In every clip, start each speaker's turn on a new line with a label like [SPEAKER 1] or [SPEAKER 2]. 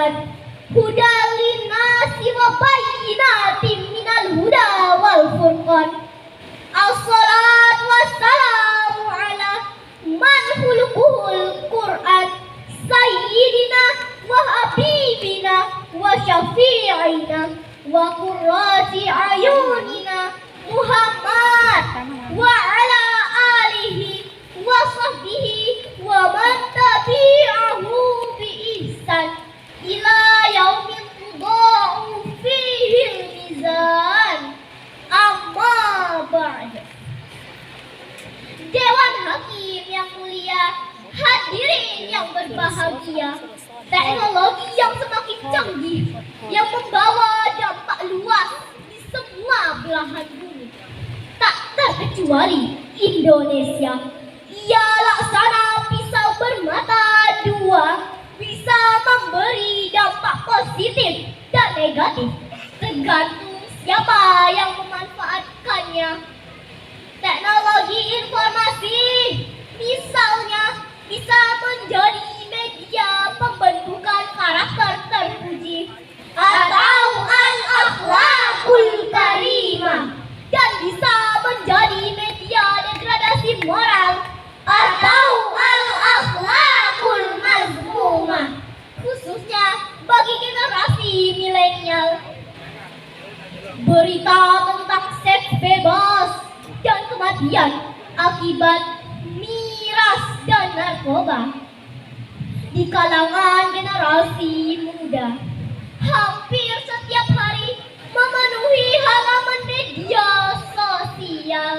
[SPEAKER 1] Quran hudal linnasi wa bayyinatin minal huda wal furqan. Assalatu wassalamu ala man khuluquhul Quran sayyidina wa habibina wa syafi'ina wa qurrati ayunina Muhammad wa ala alihi wa sahbihi wa man tabi'ahu bi ihsan ila yaumin tudha'u fihi al-mizan. Amma ba'da. Dewan Hakim yang mulia, hadirin yang berbahagia, teknologi yang semakin canggih yang membawa dampak luas di semua belahan bumi, tak terkecuali Indonesia. Ia laksana pisau bermata dua, bisa memberi dampak positif dan negatif, tergantung siapa yang memanfaatkannya. Teknologi informasi misalnya bisa menjadi media pembentukan karakter terpuji atau al-akhlakul karimah, dan bisa menjadi media degradasi moral atau al-akhlakul mazmumah, khususnya bagi generasi milenial. Berita tentang seks bebas dan kematian akibat miras dan narkoba di kalangan generasi muda hampir setiap hari memenuhi halaman media sosial.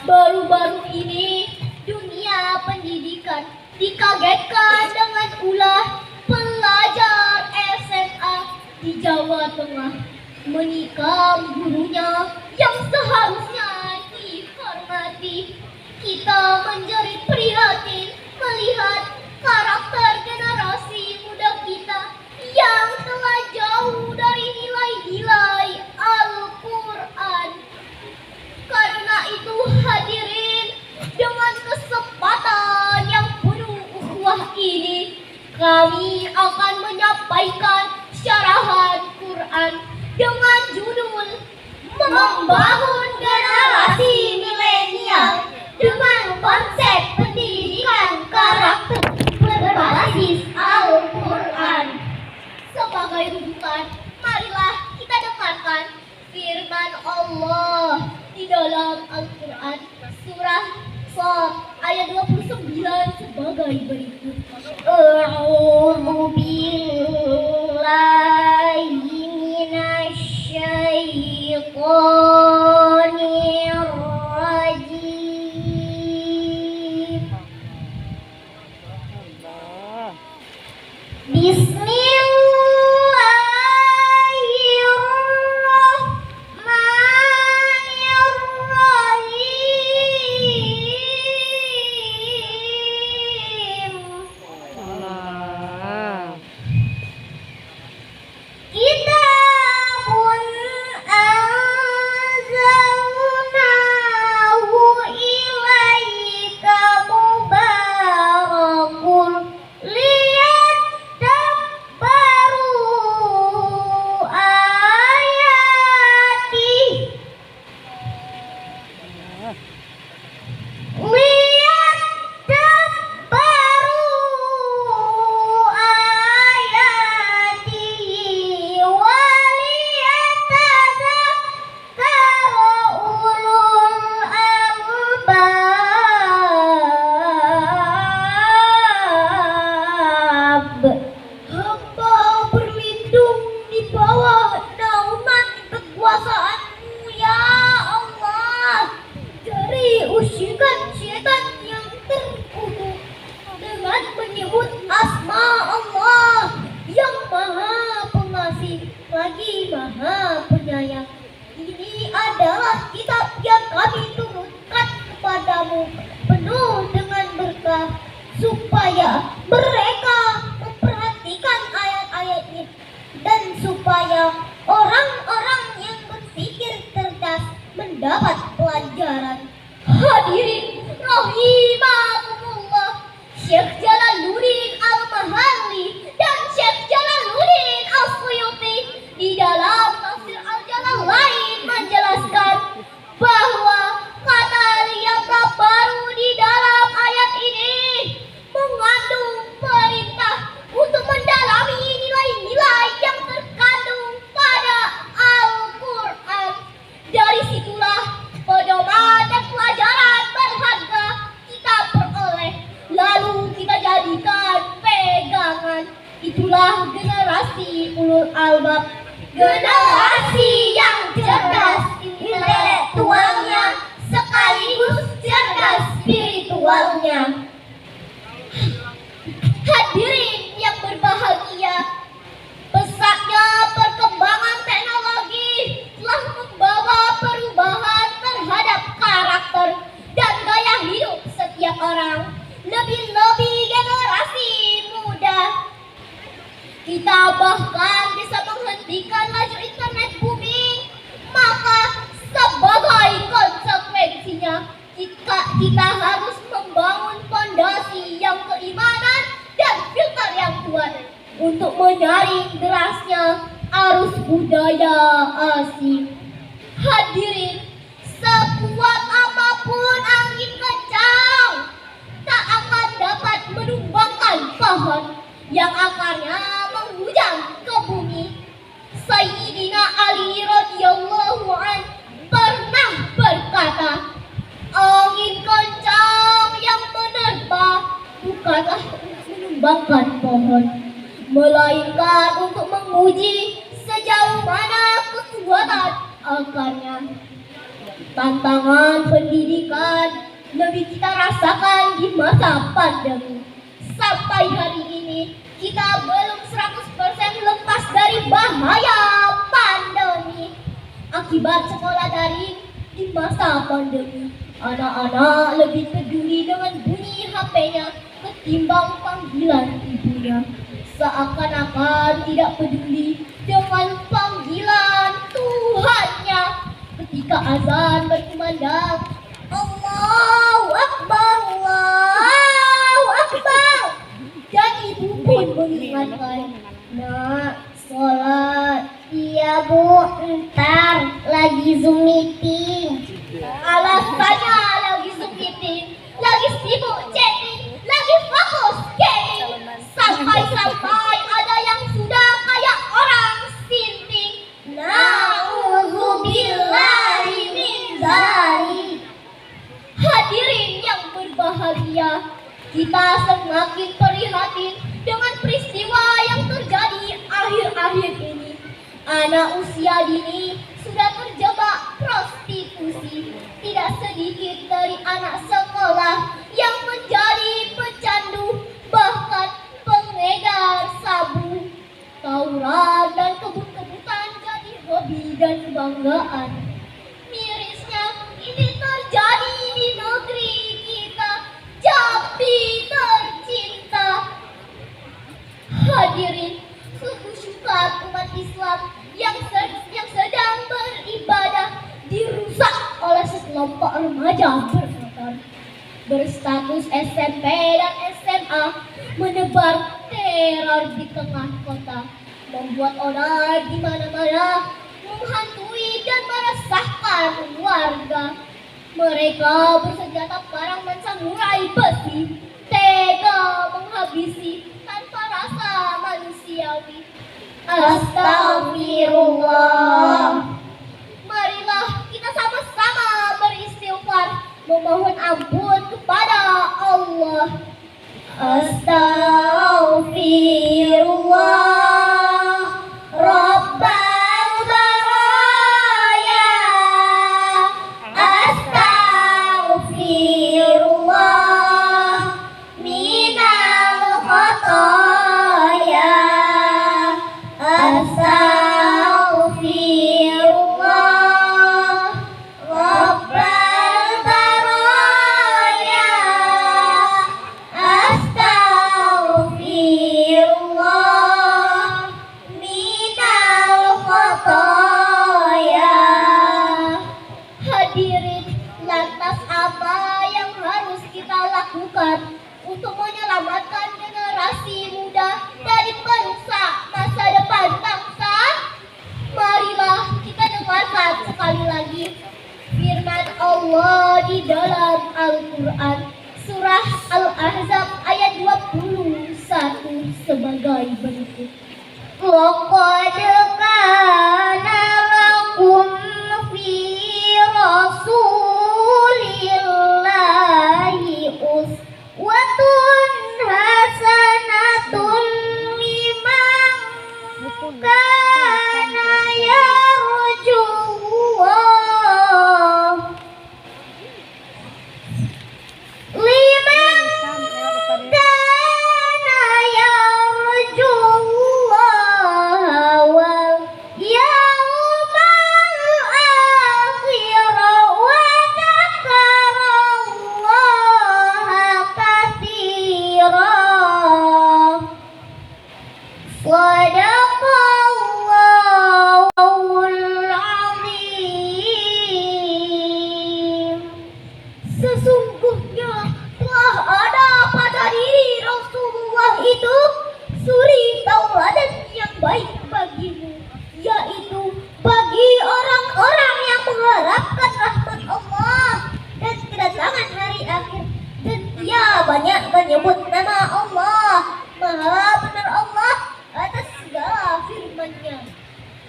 [SPEAKER 1] Baru-baru ini dunia pendidikan dikagetkan dengan ulah pelajar SMA di Jawa Tengah menikam gurunya yang seharusnya dihormati. Kita menjerit prihatin melihat karakter generasi muda kita yang telah jauh dari nilai-nilai Al-Quran. Karena itu hadirin, dengan kesempatan yang penuh ukhuwah ini, kami akan menyampaikan syarahan Quran dengan judul Membangun Generasi Milenial dengan konsep pendidikan karakter berbasis Al-Quran. Sebagai rujukan, marilah kita dengarkan firman Allah di dalam Al-Quran surah Shad ayat 29 sebagai berikut. A'udzu billahi minasyaitonir rajim. Kekuasaan-Mu ya Allah, dari generasi yang cerdas intelektualnya sekaligus cerdas spiritualnya. Hadirin yang berbahagia, pesatnya perkembangan teknologi telah membawa perubahan terhadap karakter dan gaya hidup setiap orang, lebih-lebih generasi muda. Kita bahkan bisa menghentikan laju internet bumi. Maka sebagai konsekuensinya, kita harus membangun fondasi yang keimanan dan filter yang kuat untuk menyaring derasnya arus budaya asing. Hadirin, sekuat apapun angin kencang tak akan dapat menumbangkan pohon yang akarnya menghujam ke bumi. Sayyidina Ali radhiyallahu an pernah berkata, angin kencang yang menerpa bukanlah untuk menumbangkan pohon, melainkan untuk menguji sejauh mana kekuatan akarnya. Tantangan pendidikan lebih kita rasakan di masa pandemi. Sampai hari ini kita belum 100% lepas dari bahaya pandemi. Akibat sekolah daring di masa pandemi, anak-anak lebih peduli dengan bunyi HP-nya ketimbang panggilan ibunya. Seakan-akan tidak peduli dengan panggilan Tuhannya. Ketika azan berkumandang, Allahu Akbar, Allahu Akbar, dan ibu pun mengingatkan, nak, sholat. Iya bu, ntar lagi Zoom meeting. Alasannya lagi Zoom meeting, lagi sibuk chatting, lagi fokus gaming. Sampai-sampai ada yang sudah kayak orang sinting. Na'udzubillahi min dzalik. Hadirin yang berbahagia, kita semakin prihatin dengan peristiwa yang terjadi akhir-akhir ini. Anak usia dini sudah terjebak prostitusi. Tidak sedikit dari anak sekolah yang menjadi pecandu, bahkan pengedar sabu. Tawuran dan kebut-kebutan jadi hobi dan kebanggaan. Mirisnya ini terjadi di negeri kita, Jambi tercinta. Hadirin, kehusukan umat Islam yang sedang beribadah dirusak oleh sekelompok remaja bermotor berstatus SMP dan SMA, menebar teror di tengah kota, membuat onar di mana-mana, menghantui dan meresahkan warga. Mereka bersenjata parang dan samurai besi, tega menghabisi tanpa rasa manusiawi. Astagfirullah. Marilah kita sama-sama beristighfar, memohon ampun kepada Allah. Astagfirullah Rabbal baraya. Astagfirullah minal khataya. Astagfirullah Rabbal baraya. Astagfirullah minal khataya. Hadirin, lantas apa yang harus kita lakukan untuk menyelamatkan generasi muda dari perusak masa depan bangsa? Marilah kita dengarkan sekali lagi firman Allah di dalam Al-Quran, surah Al-Ahzab ayat 21 sebagai berikut. Laqad kana lakum fi Rasulillahi uswatun hasanatun liman kana Sesungguhnya telah ada pada diri Rasulullah itu suri tauladan yang baik bagimu, yaitu bagi orang-orang yang mengharapkan rahmat Allah dan kedatangan hari akhir, dan ia banyak menyebut nama Allah. Maha benar Allah atas segala firman-Nya.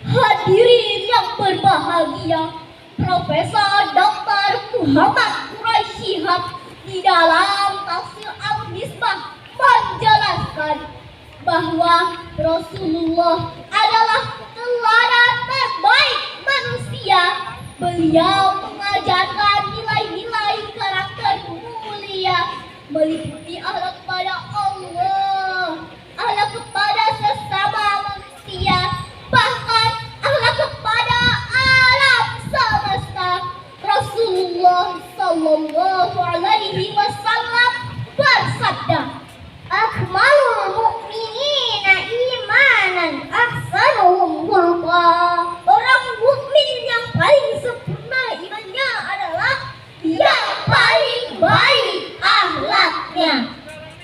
[SPEAKER 1] Hadirin yang berbahagia, Profesor Dr. Muhammad Quraisy Shihab di dalam tafsir Al-Misbah menjelaskan bahwa Rasulullah adalah teladan terbaik manusia. Beliau mengajarkan nilai-nilai karakter mulia, meliputi akhlak kepada Allah, akhlak kepada sesama manusia, bahkan akhlak kepada alam semesta. Rasulullah Sallallahu Alaihi Wasallam bersabda, "Akmalul mu'minina imanan ahsanuhum khulqa." Orang mukmin yang paling sempurna imannya adalah yang paling baik akhlaknya.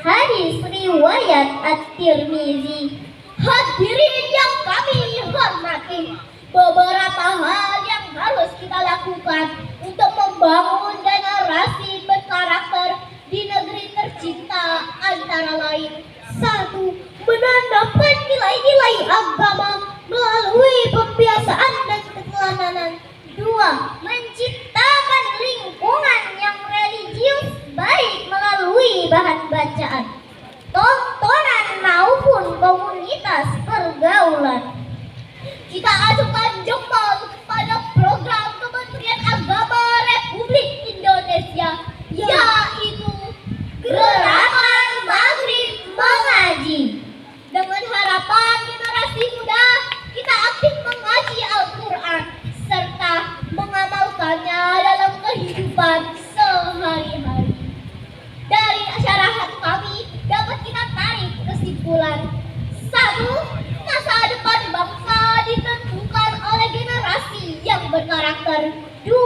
[SPEAKER 1] Hadis riwayat At-Tirmizi. Hadirin yang kami hormati, beberapa hal yang harus kita lakukan untuk membangun generasi berkarakter di negeri tercinta antara lain: 1. Menanamkan nilai-nilai agama melalui pembiasaan dan keteladanan. 2. Menciptakan lingkungan yang religius baik melalui bahan bacaan, tontonan maupun komunitas pergaulan. Kita ajukan jempol kepada program Kementerian Agama Republik Indonesia, yaitu Gerakan Maghrib Mengaji. Dengan harapan generasi muda kita aktif mengaji Al-Quran serta mengamalkannya dalam kehidupan sehari-hari. Dari syarahan kami dapat kita tarik kesimpulan: 1. Masa depan bangsa ditentukan oleh generasi yang berkarakter. 2.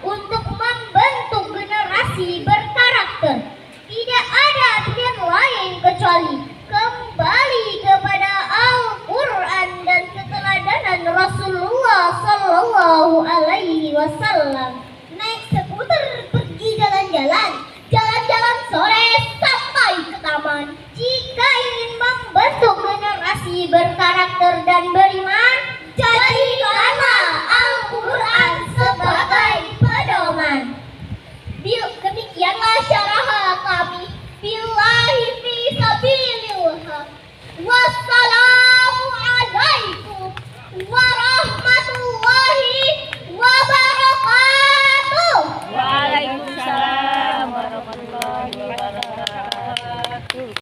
[SPEAKER 1] Untuk membentuk generasi berkarakter, tidak ada pilihan lain kecuali kembali kepada Al-Quran dan keteladanan Rasulullah Sallallahu Alaihi Wasallam. Naik skuter pergi jalan-jalan, jalan-jalan sore sampai ke taman. Jika ingin membentuk generasi berkarakter dan beriman, jadikanlah Al-Quran sebagai pedoman. Demikianlah syarah kami. Billahi fisabilillah. Wassalamualaikum